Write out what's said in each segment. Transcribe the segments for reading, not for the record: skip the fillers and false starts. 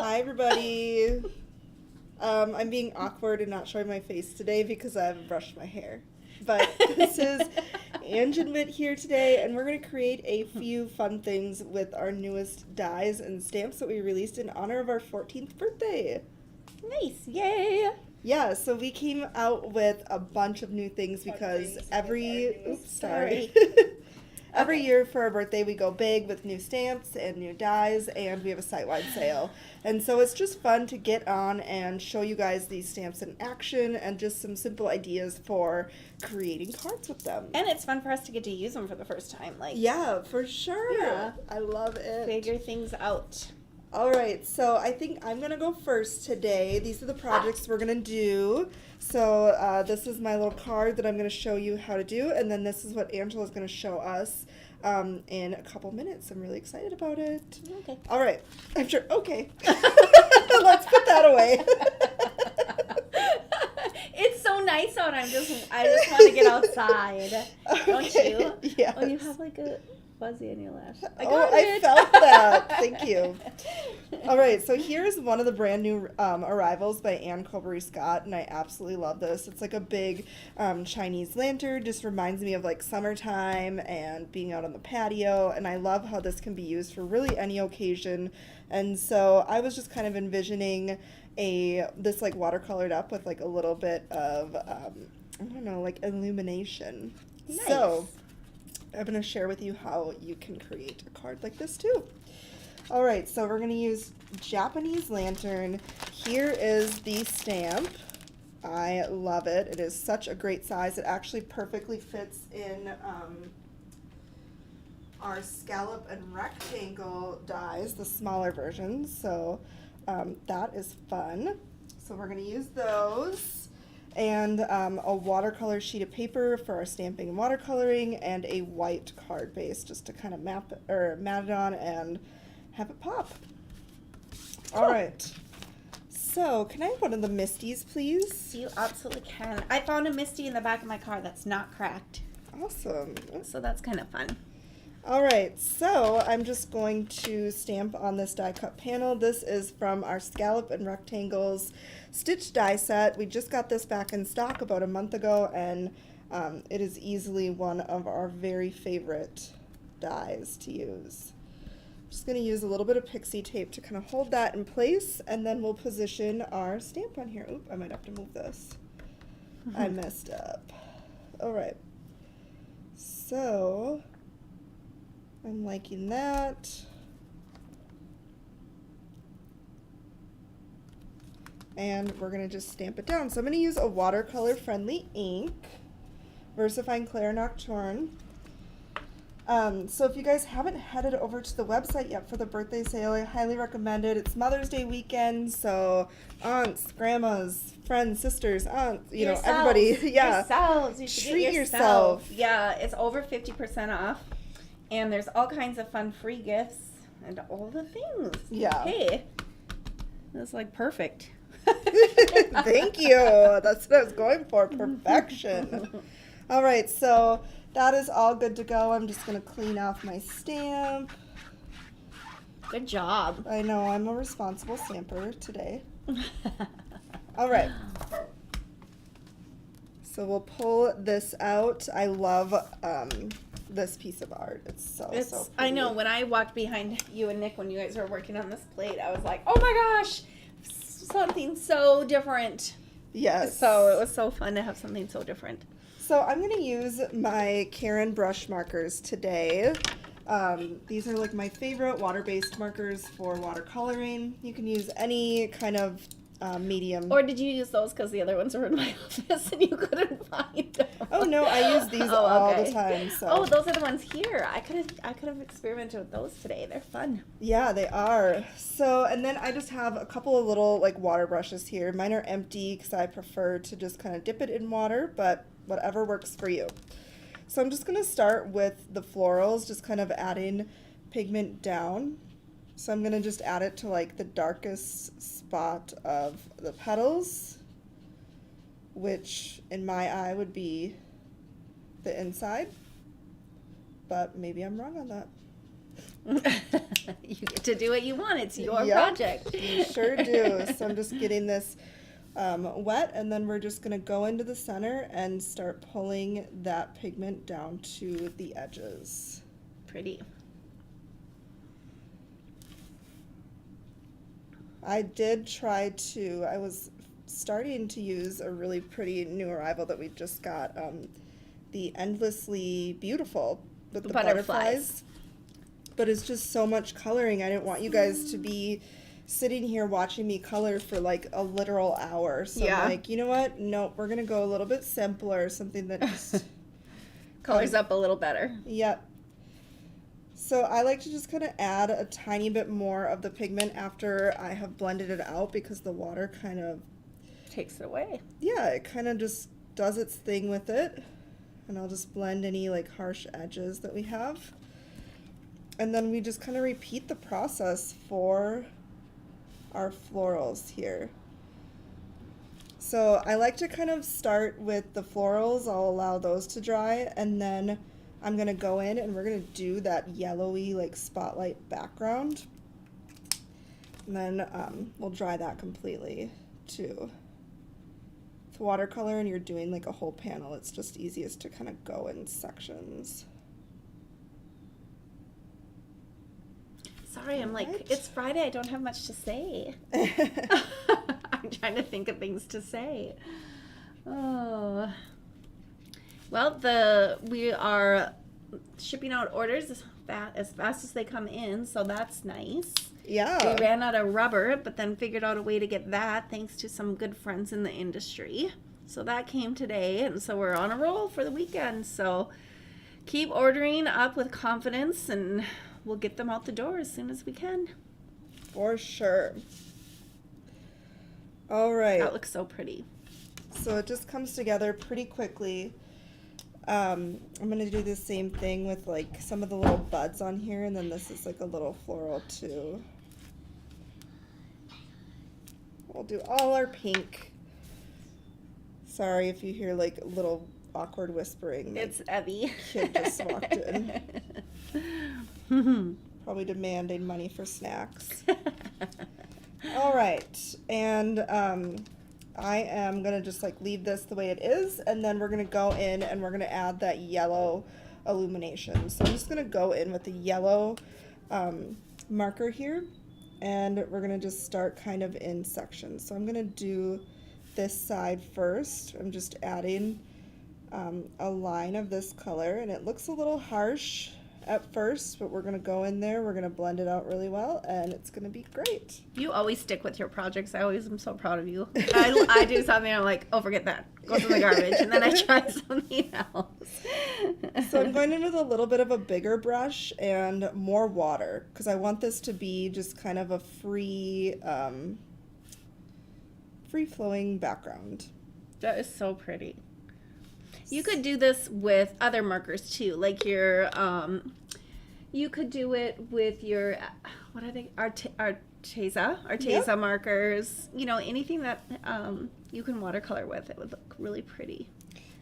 Hi, everybody. I'm being awkward and not showing my face today because I haven't brushed my hair. But this is Ang and Whit here today, and we're going to create a few fun things with our newest dies and stamps that we released in honor of our 14th birthday. Nice, yay! Yeah, so we came out with a bunch of new things because every year for our birthday we go big with new stamps and new dies, and we have a site-wide sale. And so it's just fun to get on and show you guys these stamps in action and just some simple ideas for creating cards with them. And it's fun for us to get to use them for the first time. Yeah, for sure. Yeah. I love it. Figure things out. All right, so I think I'm going to go first today. These are the projects we're going to do. So this is my little card that I'm going to show you how to do, and then this is what Angela's going to show us in a couple minutes. I'm really excited about it. Okay. All right. I'm sure. Okay. Let's put that away. It's so nice out. I just want to get outside. Okay. Don't you? Yes. Oh, you have like a fuzzy in your lash. I felt that. Thank you. All right, so here's one of the brand new arrivals by Anne Colbury Scott, and I absolutely love this. It's like a big Chinese lantern, just reminds me of like summertime and being out on the patio, and I love how this can be used for really any occasion. And so I was just kind of envisioning this like watercolored up with like a little bit of I don't know, like illumination. Nice. So I'm going to share with you how you can create a card like this too. All right, so we're going to use Japanese lantern. Here is the stamp. I love it. It is such a great size. It actually perfectly fits in our scallop and rectangle dies, the smaller versions. So that is fun. So we're going to use those. And a watercolor sheet of paper for our stamping and watercoloring, and a white card base just to kind of mat it on and have it pop. Cool. All right. So, can I have one of the Misties, please? You absolutely can. I found a Misty in the back of my car that's not cracked. Awesome. So that's kind of fun. All right, so I'm just going to stamp on this die cut panel. This is from our Scallop and Rectangles Stitch die set. We just got this back in stock about a month ago, and it is easily one of our very favorite dies to use. I'm just going to use a little bit of pixie tape to kind of hold that in place, and then we'll position our stamp on here. Oop, I might have to move this. I messed up. All right. So I'm liking that. And we're going to just stamp it down. So I'm going to use a watercolor friendly ink, VersaFine Claire Nocturne. So if you guys haven't headed over to the website yet for the birthday sale, I highly recommend it. It's Mother's Day weekend, so aunts, grandmas, friends, sisters, aunts, everybody. Yeah. Yourselves. You should Treat get yourself. Yeah, it's over 50% off. And there's all kinds of fun free gifts and all the things. Yeah. Hey, that's like perfect. Thank you. That's what I was going for. Perfection. All right, so that is all good to go. I'm just going to clean off my stamp. Good job. I know, I'm a responsible stamper today. All right. So we'll pull this out. I love this piece of art. It's so pretty. I know, when I walked behind you and Nick when you guys were working on this plate, I was like, oh my gosh, something so different. Yes. So it was so fun to have something so different. So I'm going to use my Karen brush markers today. These are like my favorite water-based markers for watercoloring. You can use any kind of medium. Or did you use those because the other ones were in my office and you couldn't find them? Oh no, I use these all the time. So. Oh, those are the ones here. I could have experimented with those today. They're fun. Yeah, they are. So, and then I just have a couple of little like water brushes here. Mine are empty because I prefer to just kind of dip it in water, but whatever works for you. So I'm just going to start with the florals, just kind of adding pigment down. So I'm going to just add it to like the darkest spot of the petals, which in my eye would be the inside, but maybe I'm wrong on that. You get to do what you want. It's your Yep, project. you sure do. So I'm just getting this wet, and then we're just going to go into the center and start pulling that pigment down to the edges. Pretty. I was starting to use a really pretty new arrival that we just got, the Endlessly Beautiful with the butterflies. But it's just so much coloring. I didn't want you guys to be sitting here watching me color for like a literal hour. So I'm like, you know what? Nope, we're going to go a little bit simpler, something that just colors up a little better. Yep. So I like to just kind of add a tiny bit more of the pigment after I have blended it out, because the water kind of takes it away. Yeah, it kind of just does its thing with it. And I'll just blend any like harsh edges that we have. And then we just kind of repeat the process for our florals here. So I like to kind of start with the florals. I'll allow those to dry, and then I'm going to go in and we're going to do that yellowy like spotlight background. And then we'll dry that completely too. With watercolor and you're doing like a whole panel, it's just easiest to kind of go in sections. Sorry, I'm like, it's Friday, I don't have much to say. I'm trying to think of things to say. Oh. Well, we are shipping out orders as fast as they come in, so that's nice. Yeah. We ran out of rubber, but then figured out a way to get that thanks to some good friends in the industry. So that came today, and so we're on a roll for the weekend. So keep ordering up with confidence, and we'll get them out the door as soon as we can. For sure. All right. That looks so pretty. So it just comes together pretty quickly. I'm going to do the same thing with like some of the little buds on here, and then this is like a little floral too. We'll do all our pink. Sorry if you hear like little awkward whispering. It's Evie. Kid just walked in. Probably demanding money for snacks. All right, and I am gonna just like leave this the way it is, and then we're gonna go in and we're gonna add that yellow illumination. So I'm just gonna go in with the yellow marker here, and we're gonna just start kind of in sections. So I'm gonna do this side first. I'm just adding a line of this color, and it looks a little harsh at first, but we're going to go in there, we're going to blend it out really well, and it's going to be great. You always stick with your projects. I always am so proud of you. I do something, I'm like, oh, forget that. Goes in the garbage, and then I try something else. So I'm going in with a little bit of a bigger brush and more water, because I want this to be just kind of a free-flowing background. That is so pretty. You could do this with other markers too, like your, you could do it with your, what are they, Arteza markers, you know, anything that you can watercolor with. It would look really pretty.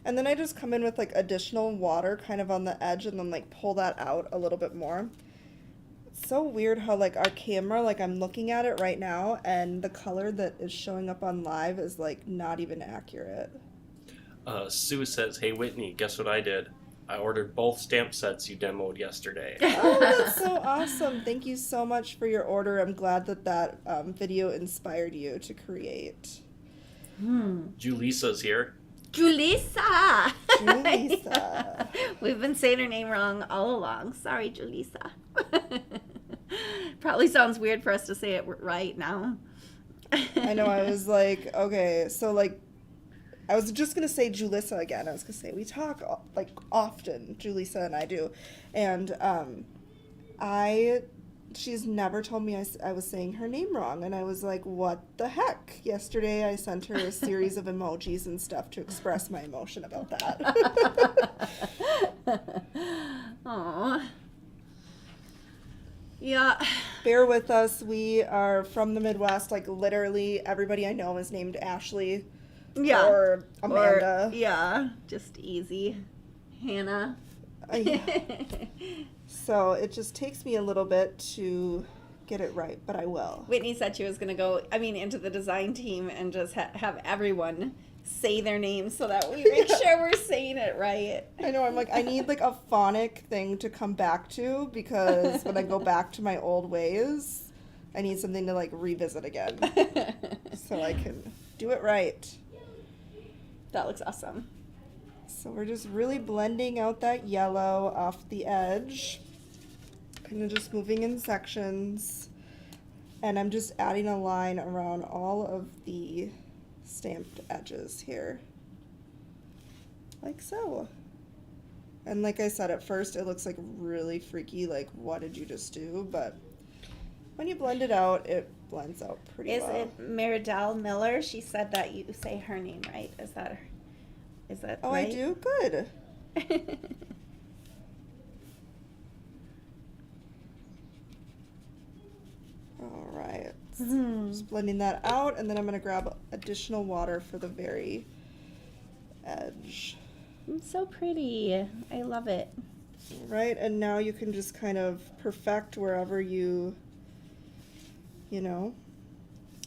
And then I just come in with like additional water kind of on the edge and then like pull that out a little bit more. It's so weird how like our camera, like I'm looking at it right now and the color that is showing up on live is like not even accurate. Sue says, hey, Whitney, guess what I did? I ordered both stamp sets you demoed yesterday. Oh, that's so awesome. Thank you so much for your order. I'm glad that video inspired you to create. Julisa's here. Julissa! Julissa. We've been saying her name wrong all along. Sorry, Julissa. Probably sounds weird for us to say it right now. I know, I was like, okay, so like, I was just going to say Julissa again. I was going to say, we talk, like, often, Julissa and I do. And she's never told me I was saying her name wrong. And I was like, what the heck? Yesterday, I sent her a series of emojis and stuff to express my emotion about that. Aww. Yeah. Bear with us. We are from the Midwest. Like, literally, everybody I know is named Ashley. Yeah. Or Amanda. Yeah, just easy. Hannah. Yeah. So it just takes me a little bit to get it right, but I will. Whitney said she was going to go, into the design team and just have everyone say their names so that we make sure we're saying it right. I know, I'm like, I need like a phonic thing to come back to, because when I go back to my old ways, I need something to like revisit again so I can do it right. That looks awesome. So we're just really blending out that yellow off the edge. Kind of just moving in sections. And I'm just adding a line around all of the stamped edges here. Like so. And like I said, at first it looks like really freaky, like what did you just do? But when you blend it out, it blends out pretty well. Is it Meridell Miller? She said that you say her name right. Is that her? Is that Oh, right? I do? Good. All right. Just blending that out, and then I'm going to grab additional water for the very edge. It's so pretty. I love it. Right, and now you can just kind of perfect wherever you know,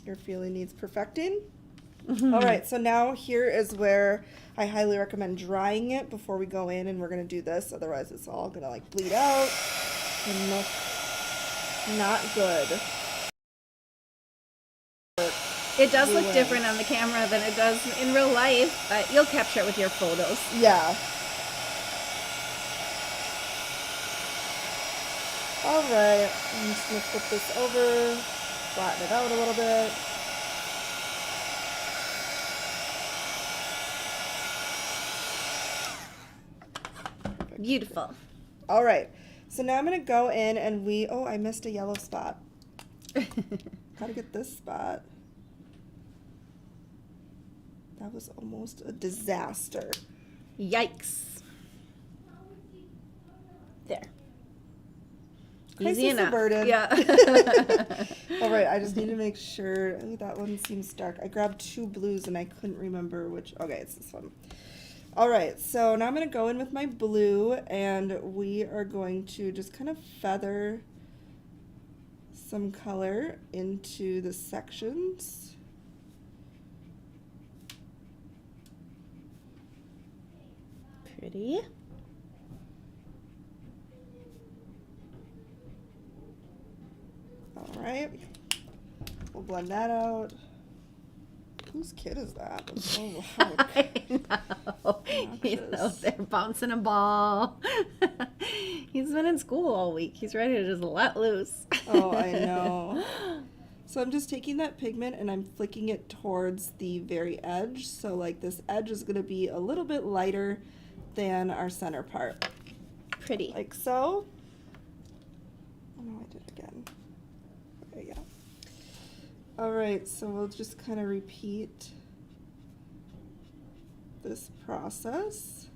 your feeling needs perfecting. All right, so now here is where I highly recommend drying it before we go in, and we're going to do this. Otherwise, it's all going to like bleed out and look not good. It does look different on the camera than it does in real life, but you'll capture it with your photos. Yeah. All right, I'm just going to flip this over, flatten it out a little bit. Beautiful. All right, so now I'm going to go in and I missed a yellow spot. Gotta get this spot. That was almost a disaster. Yikes. There. Crisis Easy enough. averted. Yeah. All right, I just need to make sure. Ooh, that one seems dark. I grabbed two blues and I couldn't remember which. Okay, it's this one. All right, so now I'm going to go in with my blue, and we are going to just kind of feather some color into the sections. Pretty. All right, we'll blend that out. Whose kid is that? That's so loud. I know. He's out there bouncing a ball. He's been in school all week. He's ready to just let loose. Oh, I know. So I'm just taking that pigment and I'm flicking it towards the very edge. So like this edge is going to be a little bit lighter than our center part. Pretty. Like so. Oh no, I did it again. Okay, yeah. All right, so we'll just kind of repeat this process.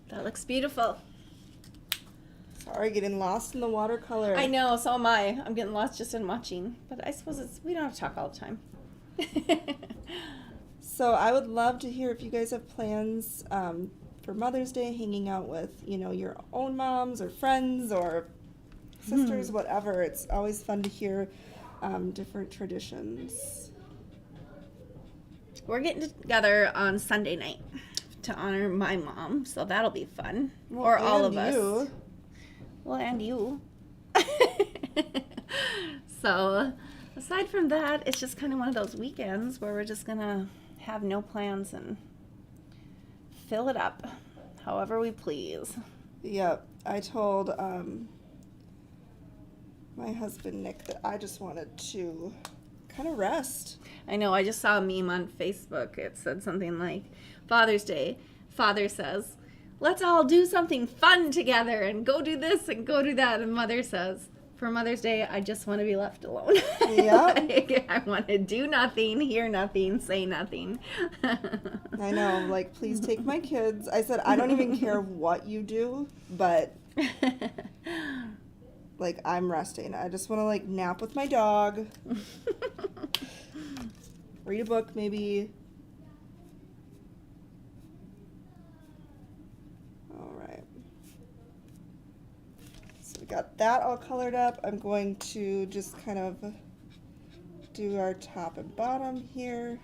That looks beautiful. Sorry, getting lost in the watercolor. I know, so am I. I'm getting lost just in watching. But I suppose we don't have to talk all the time. So I would love to hear if you guys have plans for Mother's Day, hanging out with, your own moms or friends or sisters, whatever. It's always fun to hear different traditions. We're getting together on Sunday night to honor my mom, so that'll be fun. Well, or all and of us. you. Well, and you. So, aside from that, it's just kind of one of those weekends where we're just going to have no plans and fill it up however we please. Yep. I told my husband, Nick, that I just wanted to kind of rest. I know, I just saw a meme on Facebook. It said something like, Father's Day, Father says, let's all do something fun together and go do this and go do that. And Mother says, for Mother's Day, I just want to be left alone. Yep. Like, I want to do nothing, hear nothing, say nothing. I know, like, please take my kids. I said, I don't even care what you do, but like I'm resting. I just want to like nap with my dog, read a book maybe. All right. So we got that all colored up. I'm going to just kind of do our top and bottom here.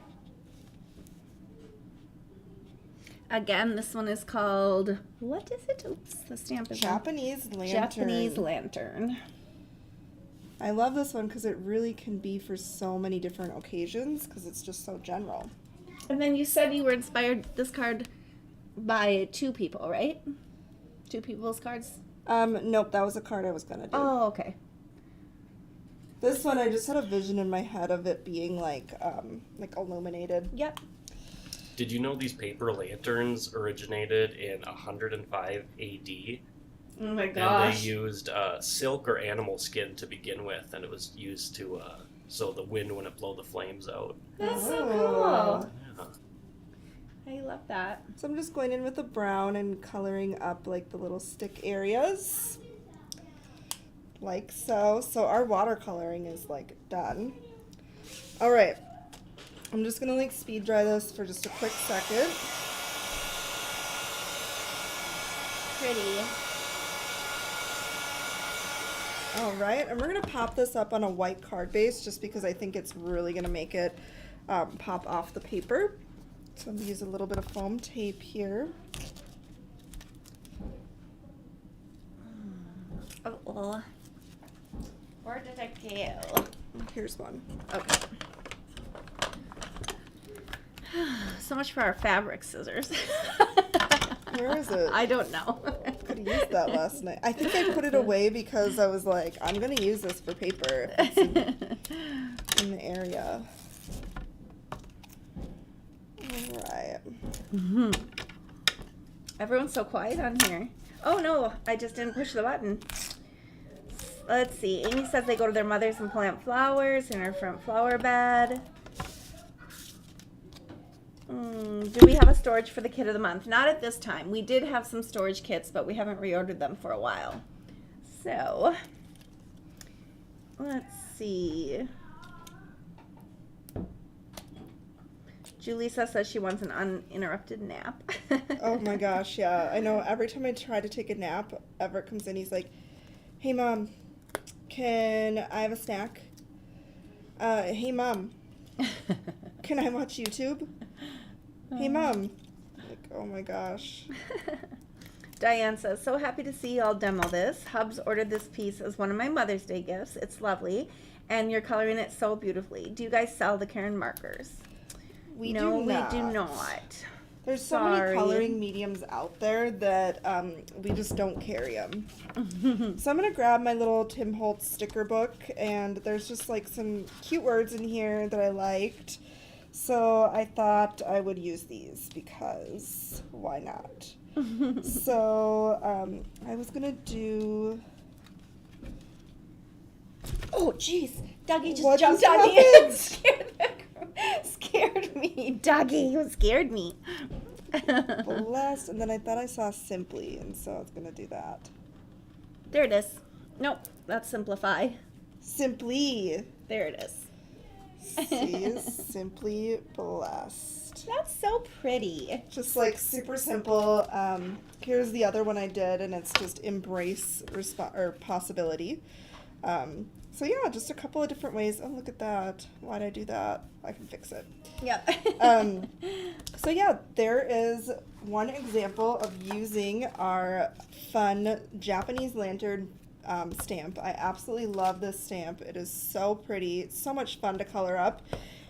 Again, this one is called, what is it? Oops, the stamp is Japanese lantern. Japanese lantern. I love this one because it really can be for so many different occasions because it's just so general. And then you said you were inspired this card by 2 people, right? 2 people's cards? Nope, that was a card I was gonna do. Oh, okay. This one I just had a vision in my head of it being like illuminated. Yep. Did you know these paper lanterns originated in 105 AD? Oh my And gosh. they used silk or animal skin to begin with, and it was used to so the wind wouldn't blow the flames out. That's so Oh. cool. Yeah. I love that. So I'm just going in with the brown and coloring up like the little stick areas. Like so. So our watercoloring is like done. All right. I'm just gonna like speed dry this for just a quick second. Pretty. All right, and we're gonna pop this up on a white card base just because I think it's really gonna make it pop off the paper. So I'm gonna use a little bit of foam tape here. Oh. Where did it go? Here's one. Okay. So much for our fabric scissors. Where is it? I don't know. Could have used that last night. I think I put it away because I was like, I'm gonna use this for paper if it's in the area. All right. Everyone's so quiet on here. Oh no, I just didn't push the button. Let's see. Amy says they go to their mother's and plant flowers in her front flower bed. Do we have a storage for the kit of the month? Not at this time. We did have some storage kits, but we haven't reordered them for a while. So, let's see. Julissa says she wants an uninterrupted nap. Oh my gosh, yeah. I know every time I try to take a nap, Everett comes in, he's like, hey mom, can I have a snack? Hey mom, can I watch YouTube? Hey mom. Like, oh my gosh. Diane says, so happy to see y'all demo this. Hubs ordered this piece as one of my Mother's Day gifts. It's lovely. And you're coloring it so beautifully. Do you guys sell the Karen markers? We No, do we not. do not. There's so Sorry. many coloring mediums out there that we just don't carry them. So I'm going to grab my little Tim Holtz sticker book, and there's just like some cute words in here that I liked. So I thought I would use these because why not? So I was going to do... Oh, jeez. Dougie just What jumped just on me. happened? Scared me. Dougie, you scared me. Blessed. And then I thought I saw Simply, and so I was going to do that. There it is. Nope, that's Simplify. Simply. There it is. See, Simply Blessed. That's so pretty. Just like super simple. Here's the other one I did, and it's just embrace or possibility. So yeah, just a couple of different ways. Oh, look at that. Why'd I do that? I can fix it. Yep. So yeah, there is one example of using our fun Japanese lantern stamp. I absolutely love this stamp. It is so pretty. It's so much fun to color up.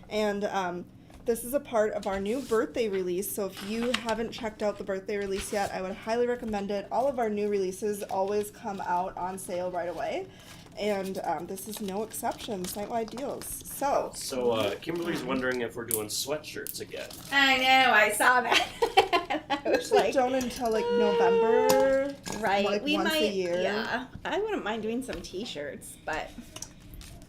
And this is a part of our new birthday release. So if you haven't checked out the birthday release yet, I would highly recommend it. All of our new releases always come out on sale right away. And this is no exception. Site-wide deals. So Kimberly's wondering if we're doing sweatshirts again. I know, I saw that. I was usually like, don't until like November, right, like we once might, a year. yeah. I wouldn't mind doing some t-shirts, but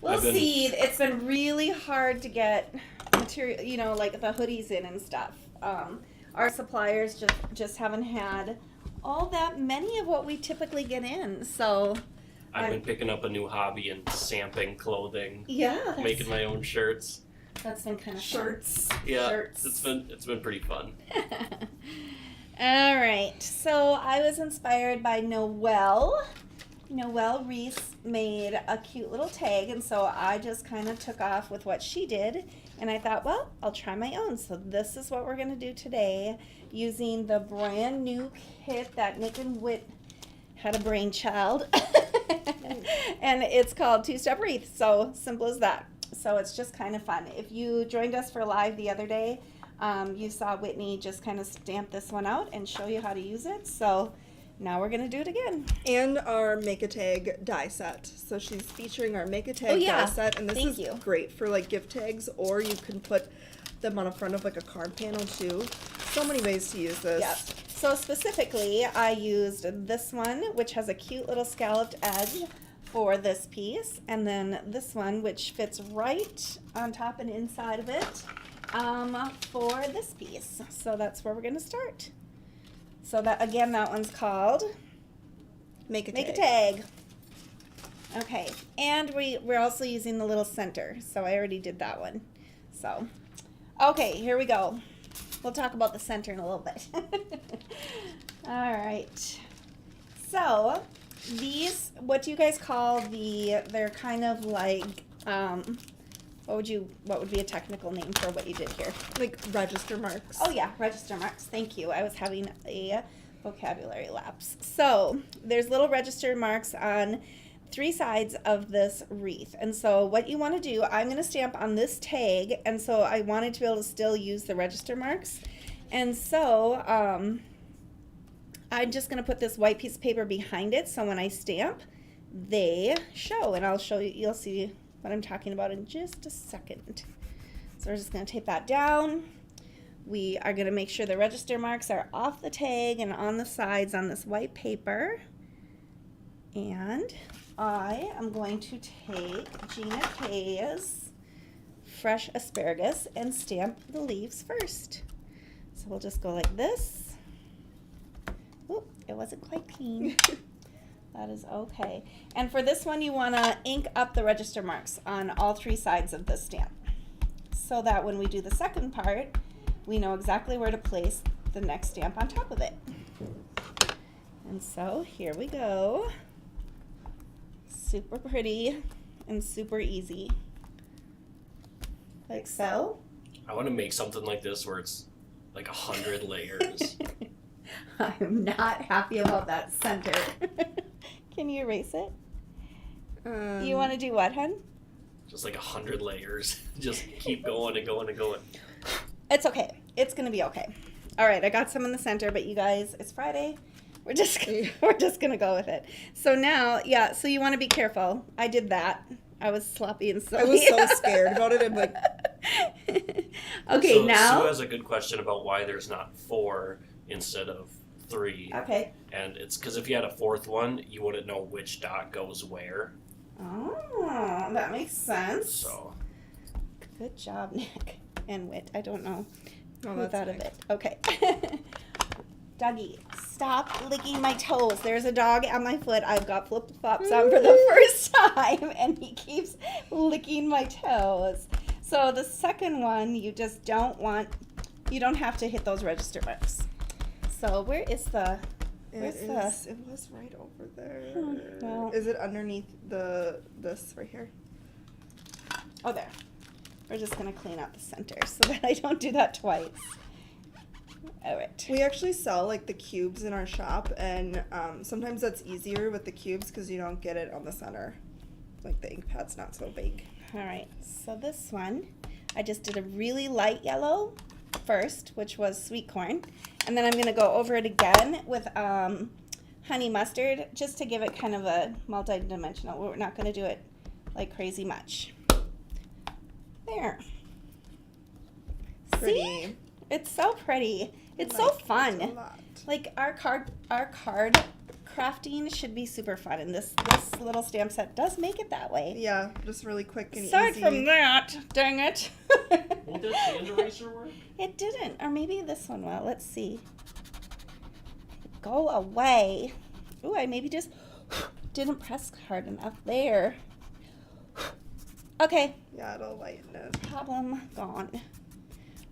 we'll I've been- see. It's been really hard to get material, you know, like the hoodies in and stuff. Our suppliers just haven't had all that many of what we typically get in, so I've been picking up a new hobby in stamping clothing, Yeah. making my own shirts. That's been kind of Shirts. Yeah, Shirts. it's been pretty fun. All right. So I was inspired by Noelle. Noelle Wreath made a cute little tag, and so I just kind of took off with what she did, and I thought, well, I'll try my own. So this is what we're going to do today using the brand new kit that Nick and Whit had a brainchild. And it's called Two-Step Wreath. So simple as that. So it's just kind of fun. If you joined us for live the other day, you saw Whitney just kind of stamp this one out and show you how to use it. So now we're going to do it again. And our Make-A-Tag die set. So she's featuring our Make-A-Tag die set. And this Thank is you. great for like gift tags, or you can put them on the front of like a card panel too. So many ways to use this. Yep. So specifically, I used this one, which has a cute little scalloped edge for this piece, and then this one, which fits right on top and inside of it, for this piece. So that's where we're going to start. So that, again, that one's called Make-A-Tag. Make-A-Tag. Okay, and we're also using the little center, so I already did that one. So, okay, here we go. We'll talk about the center in a little bit. All right. So, these, what do you guys call they're kind of like, what would be a technical name for what you did here? Like register marks. Oh yeah, register marks. Thank you. I was having a vocabulary lapse. So there's little register marks on 3 sides of this wreath. And so what you want to do, I'm going to stamp on this tag, and so I wanted to be able to still use the register marks. And so I'm just going to put this white piece of paper behind it, so when I stamp, they show. And I'll show you, you'll see what I'm talking about in just a second. So we're just going to tape that down. We are going to make sure the register marks are off the tag and on the sides on this white paper. And I am going to take Gina K's fresh asparagus and stamp the leaves first. So we'll just go like this. Oop, it wasn't quite clean. That is okay. And for this one, you want to ink up the register marks on all 3 sides of the stamp, so that when we do the second part, we know exactly where to place the next stamp on top of it. And so here we go. Super pretty and super easy. Like so. I want to make something like this where it's like 100 layers. I'm not happy about that center. Can you erase it? You want to do what, hun? Just like 100 layers. Just keep going and going and going. It's okay. It's gonna be okay. All right, I got some in the center, but you guys, it's Friday. We're just gonna go with it. So now, yeah. So you want to be careful. I did that. I was sloppy and silly. I was so scared about it. I'm like, okay, So now. Sue has a good question about why there's not 4 instead of 3. Okay. And it's because if you had a 4th one, you wouldn't know which dot goes where. Oh, that makes sense. So Good job, Nick and Whit. I don't know oh, who that's thought of nice. it. Okay. Dougie, stop licking my toes. There's a dog on my foot. I've got flip-flops on for the first time, and he keeps licking my toes. So the second one, you just don't want, you don't have to hit those register marks. So where is the, It was right over there. well. Is it underneath this right here? oh, there. We're just going to clean up the center so that I don't do that twice. All right. We actually sell like the cubes in our shop, and sometimes that's easier with the cubes because you don't get it on the center. Like the ink pad's not so big. All right, so this one, I just did a really light yellow first, which was sweet corn. And then I'm going to go over it again with honey mustard, just to give it kind of a multi-dimensional. We're not going to do it like crazy much. There. Pretty. See? It's so pretty. It's so Like it fun. a lot. Like our card crafting should be super fun, and this little stamp set does make it that way. Yeah, just really quick and Aside easy. from that, dang it. won't that sand eraser work? It didn't, or maybe this one will. Let's see. Go away. Ooh, I maybe just didn't press hard enough. There. Okay. Yeah, it'll lighten it. Problem gone.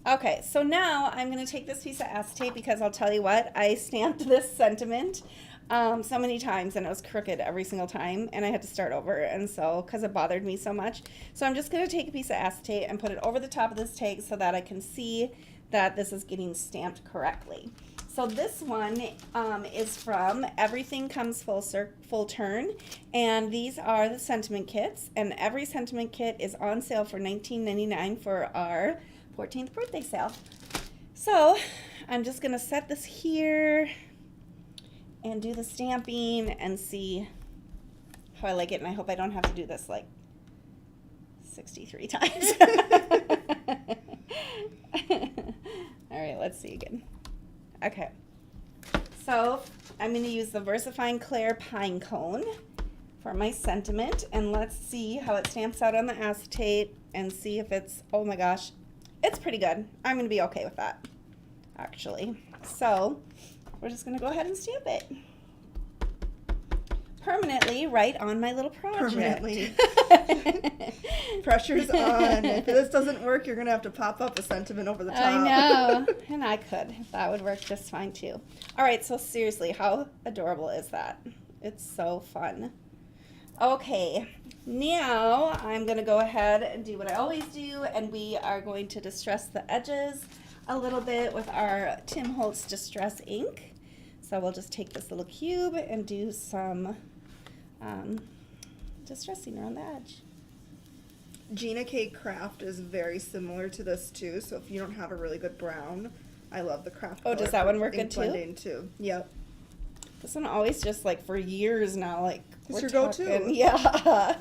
Okay, so now I'm going to take this piece of acetate because I'll tell you what, I stamped this sentiment so many times and it was crooked every single time and I had to start over, and so because it bothered me so much. So I'm just going to take a piece of acetate and put it over the top of this tag so that I can see that this is getting stamped correctly. So this one is from Everything Comes Full Turn, and these are the sentiment kits, and every sentiment kit is on sale for $19.99 for our 14th birthday sale. So I'm just going to set this here and do the stamping and see how I like it, and I hope I don't have to do this like 63 times. All right, let's see again. Okay, so I'm going to use the VersaFine Claire Pine Cone for my sentiment, and let's see how it stamps out on the acetate and see if it's, oh my gosh, it's pretty good. I'm going to be okay with that, actually. So we're just going to go ahead and stamp it permanently right on my little project. Permanently. Pressure's on. If this doesn't work, you're going to have to pop up a sentiment over the top. I know. And I could. That would work just fine too. All right, so seriously, how adorable is that? It's so fun. Okay, now I'm going to go ahead and do what I always do, and we are going to distress the edges a little bit with our Tim Holtz Distress Ink. So we'll just take this little cube and do some distressing around the edge. Gina K. Craft is very similar to this too, so if you don't have a really good brown, I love the craft. Oh, does that one work good too? Blending too. Yep. This one always just like for years now, like It's your go-to. Yeah.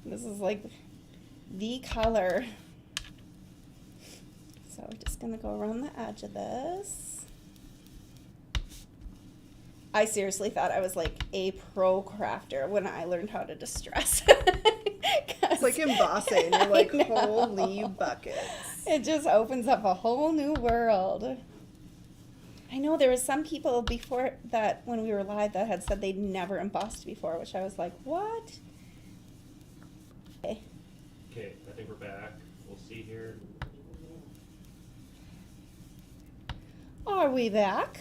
This is like the color. So we're just gonna go around the edge of this. I seriously thought I was like a pro crafter when I learned how to distress. It's like embossing. You're like, I know. holy buckets. It just opens up a whole new world. I know there was some people before that when we were live that had said they'd never embossed before, which I was like, what? Okay. Okay, I think we're back. We'll see here. Are we back?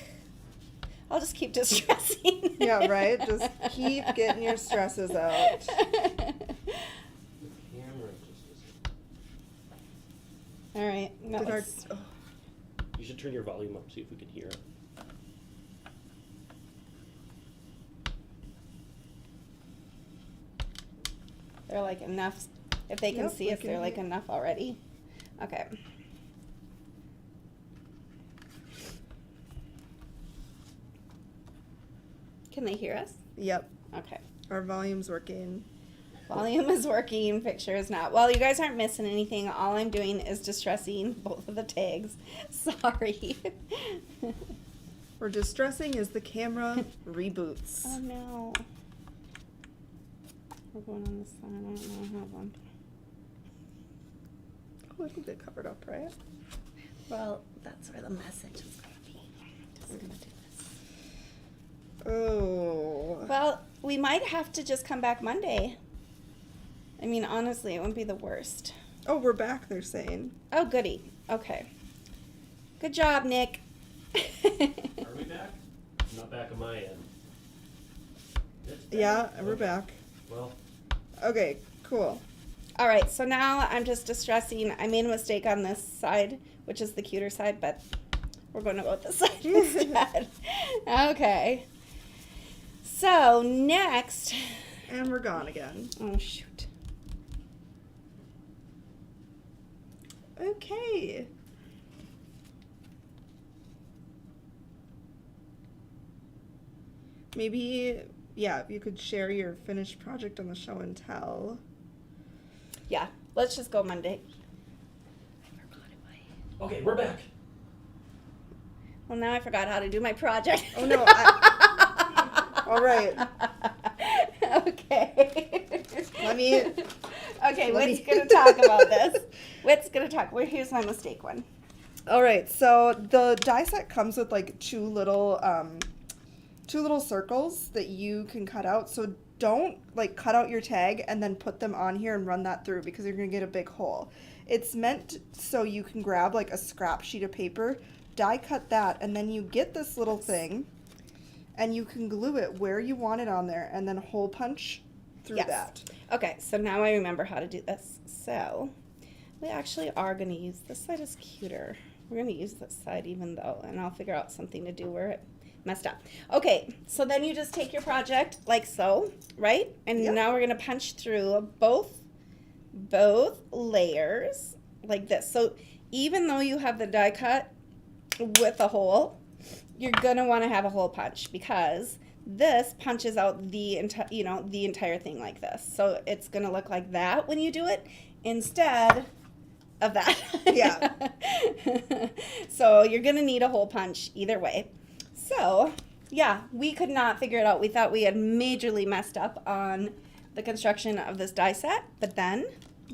I'll just keep distressing. Yeah, right? Just keep getting your stresses out. The camera just isn't. All right. No, Did our- it's- oh, You should turn your volume up, see if we can hear it. they're like enough. If they can Yep, see we us, can they're like hear. enough already. Okay. Can they hear us? Yep. Okay. Our volume's working. Volume is working, picture is not. Well, you guys aren't missing anything. All I'm doing is distressing both of the tags. Sorry. We're distressing as the camera reboots. Oh no. We're going on this side. I don't know how one. Oh, I think they covered up, right? Well, that's where the message is going to be. Just going to do this. Oh. Well, we might have to just come back Monday. I mean, honestly, it wouldn't be the worst. Oh, we're back, they're saying. Oh, goody. Okay. Good job, Nick. Are we back? I'm not back on my end. It's back. Yeah, we're back. Well, Okay, cool. All right, so now I'm just distressing. I made a mistake on this side, which is the cuter side, but we're going to go with this side instead. Okay. So next, And we're gone again. oh shoot. Okay. Maybe, yeah, if you could share your finished project on the show and tell. Yeah, let's just go Monday. okay, we're back. Well, now I forgot how to do my project. Oh, no. All right. Okay. Let me. Okay, let Whit's me- gonna talk about this. Whit's gonna talk. Well, here's my mistake one. All right, so the die set comes with like two little circles that you can cut out. So don't like cut out your tag and then put them on here and run that through because you're going to get a big hole. It's meant so you can grab like a scrap sheet of paper, die cut that, and then you get this little thing and you can glue it where you want it on there and then hole punch through that. Okay, so now I remember how to do this. So we actually are going to use this side is cuter. We're going to use this side even though, and I'll figure out something to do where it messed up. Okay, so then you just take your project like so, right? And now we're going to punch through both layers like this. So even though you have the die cut with a hole, you're going to want to have a hole punch because this punches out the entire thing like this. So it's going to look like that when you do it instead of that. Yeah. So you're going to need a hole punch either way. So, yeah, we could not figure it out. We thought we had majorly messed up on the construction of this die set, but then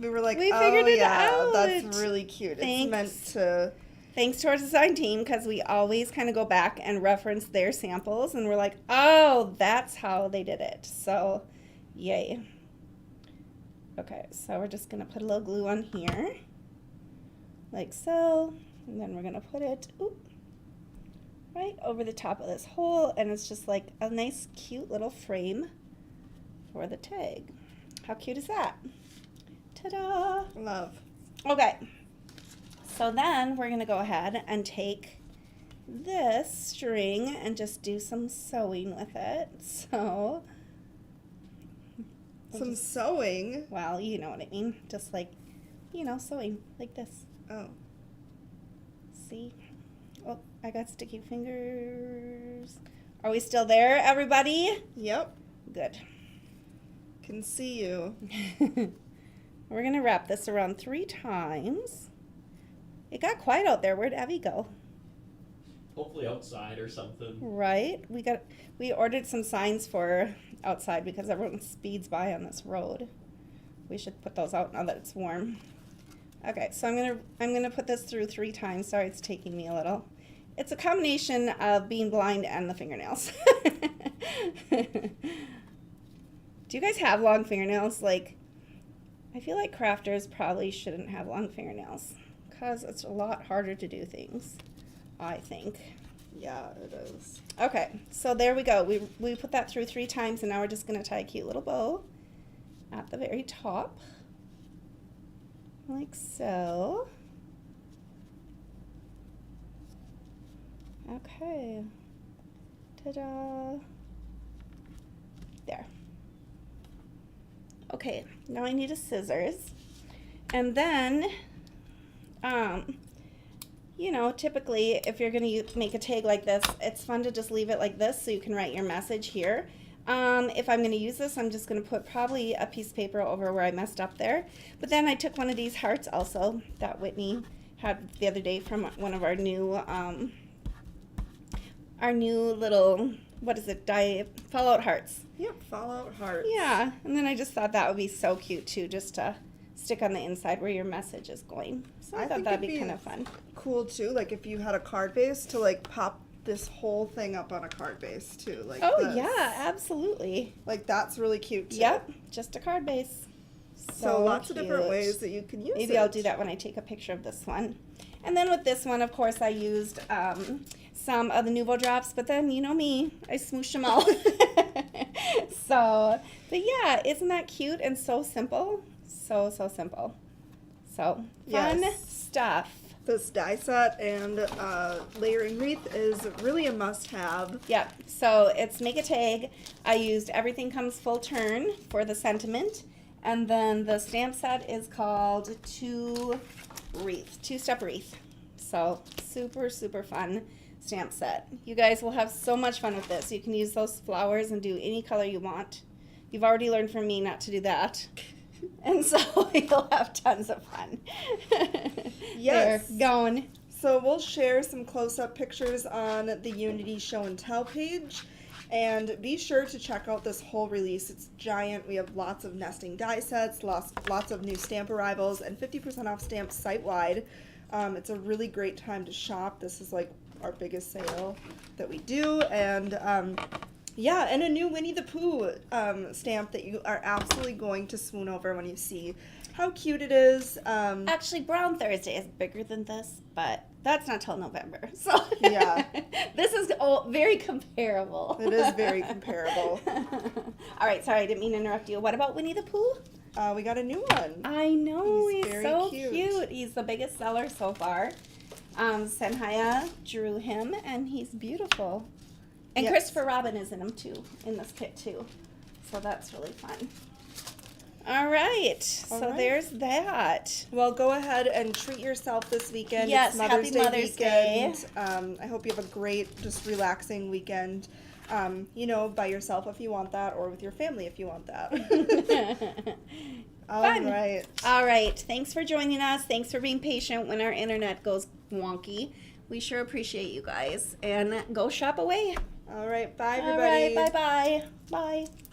we were like, we figured it out. That's really cute. It's meant to... Thanks to our design team, because we always kind of go back and reference their samples, and we're like, oh, that's how they did it. So, yay. Okay, so we're just going to put a little glue on here, like so, and then we're going to put it right over the top of this hole, and it's just like a nice, cute little frame for the tag. How cute is that? Ta-da! Love. Okay. So then we're going to go ahead and take this string and just do some sewing with it. So, some sewing? Well, you know what I mean. Just like, sewing like this. Oh. See? Oh, I got sticky fingers. Are we still there, everybody? Yep. Good. Can see you. We're going to wrap this around 3 times. It got quiet out there. Where'd Evie go? Hopefully outside or something. Right. We ordered some signs for outside because everyone speeds by on this road. We should put those out now that it's warm. Okay, so I'm gonna put this through 3 times. Sorry, it's taking me a little. It's a combination of being blind and the fingernails. Do you guys have long fingernails? Like, I feel like crafters probably shouldn't have long fingernails because it's a lot harder to do things, I think. Yeah, it is. Okay, so there we go. We put that through 3 times, and now we're just going to tie a cute little bow at the very top, like so. Okay. Ta-da. There. Okay, now I need a scissors. And then, typically if you're going to make a tag like this, it's fun to just leave it like this so you can write your message here. If I'm going to use this, I'm just going to put probably a piece of paper over where I messed up there. But then I took one of these hearts also that Whitney had the other day from one of our new little, what is it, Fallout hearts. Yep, Fallout hearts. Yeah, and then I just thought that would be so cute too, just to stick on the inside where your message is going. So I thought that'd be kind of fun. Cool too, like if you had a card base to like pop this whole thing up on a card base too, like this. Yeah, absolutely. Like that's really cute too. Yep, just a card base. So lots of different ways that you can use it. Maybe I'll do that when I take a picture of this one. And then with this one, of course, I used some of the Nuvo drops, but then, you know me, I smooshed them all. So, but yeah, isn't that cute and so simple? So simple. So, fun stuff. This die set and layering wreath is really a must-have. Yep, so it's make a tag. I used Everything Comes Full Turn for the sentiment. And then the stamp set is called Two-Step Wreath. So super, super fun stamp set. You guys will have so much fun with this. You can use those flowers and do any color you want. You've already learned from me not to do that. And so you'll have tons of fun. Yes. There, going. So we'll share some close-up pictures on the Unity Show and Tell page. And be sure to check out this whole release. It's giant. We have lots of nesting die sets, lots of new stamp arrivals, and 50% off stamps site-wide. It's a really great time to shop. This is like our biggest sale that we do. And Yeah, and a new Winnie the Pooh stamp that you are absolutely going to swoon over when you see how cute it is. Actually, Brown Thursday is bigger than this, but that's not till November. So Yeah. This is very comparable. It is very comparable. All right, sorry, I didn't mean to interrupt you. What about Winnie the Pooh? We got a new one. I know, He's he's very so cute. cute. He's the biggest seller so far. Senhaya drew him, and he's beautiful. And Yes. Christopher Robin is in him too, in this kit too. So that's really fun. All right, All so right. there's that. Well, go ahead and treat yourself this weekend. Yes, it's Mother's happy Day Mother's weekend. I hope you have a great, just relaxing weekend. By yourself if you want that, or with your family if you want that. All Fun. right. All right, thanks for joining us. Thanks for being patient when our internet goes wonky. We sure appreciate you guys. And go shop away. All right. Bye, All everybody. right, bye-bye. Bye.